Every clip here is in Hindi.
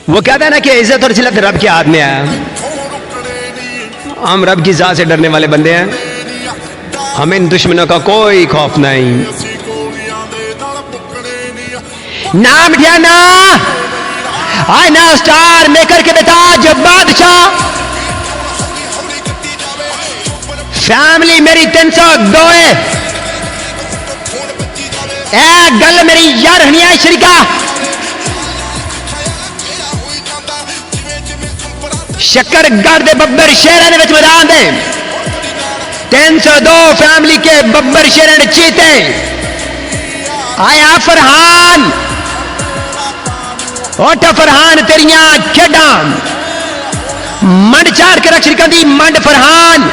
वो कहता है ना कि इज्जत और जिल्लत रब के हाथ में है। हम रब की जात से डरने वाले बंदे हैं, हमें इन दुश्मनों का कोई खौफ नहीं। नाम ध्याना आई ना स्टार मेकर के बेटा जो बादशाह, फैमिली मेरी 302 है। ए गल मेरी यार हनिया शरीका शक्करगढ़ दे बब्बर शेरां दे विच मैदान दे 302 फैमिली के बब्बर शेरां दे चीते आया फरहान। ओठ फरहान तेरियां खेडां मंड चार के रख दी मंड फरहान।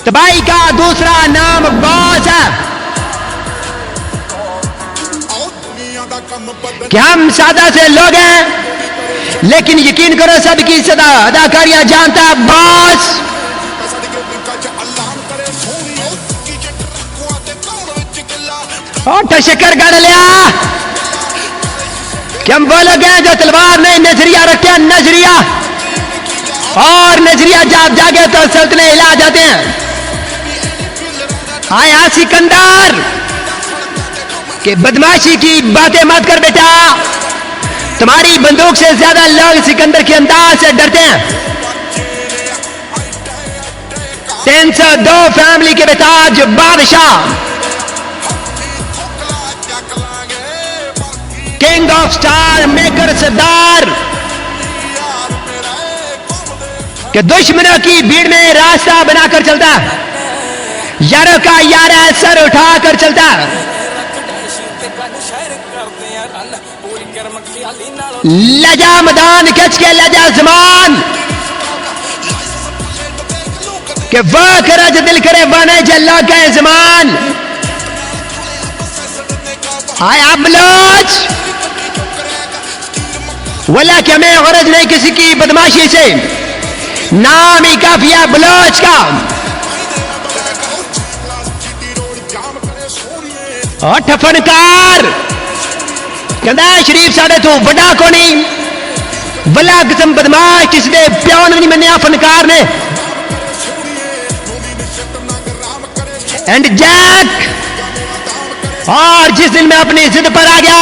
तबाही का दूसरा नाम बॉस है कि हम सादा से लोग हैं, लेकिन यकीन करो सबकी सदा अदाकारियां जानता है बॉस। और शक्कर गढ़ लिया कि हम वो लोग हैं जो तलवार नहीं नजरिया रखते हैं, नजरिया, और नजरिया जाग जागे तो सल्तने हिला जाते हैं। आया सिकंदर कि बदमाशी की बातें मत कर बेटा, तुम्हारी बंदूक से ज्यादा लोग सिकंदर के अंदाज से डरते हैं। 302 फैमिली के बेटा जो बादशाह, किंग ऑफ स्टार मेकर सरदार, कि दुश्मनों की भीड़ में रास्ता बनाकर चलता, यारों का यार सर उठाकर चलता, लजा मैदान खच के लजा जमान, कि वो करज दिल करे बने जल्ला के जमान। आया बलोच वला कि हमें गरज नहीं किसी की बदमाशी से, नाम ही काफिया बलोच का। और फनकार कहता शरीफ साढ़े तू बड़ा को नहीं, बला किस्म बदमाश किसने प्यार नहीं मनिया फनकार ने। एंड जैक, और जिस दिन मैं अपनी जिद पर आ गया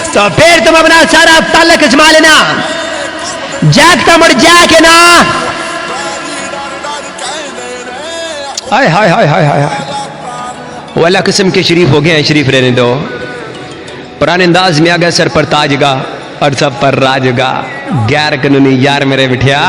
तो फिर तुम अपना सारा ताल्लुक अजमा लेना। जैक तो मुड़ जैक है ना। हाय हाय हाय हाय हाय हाय, वो अल्लाह किस्म के शरीफ हो गए हैं, शरीफ रहने दो। पुराने अंदाज में आ गया सर पर ताजगा और सब पर राजगा, गैर कानूनी यार मेरे बिठिया।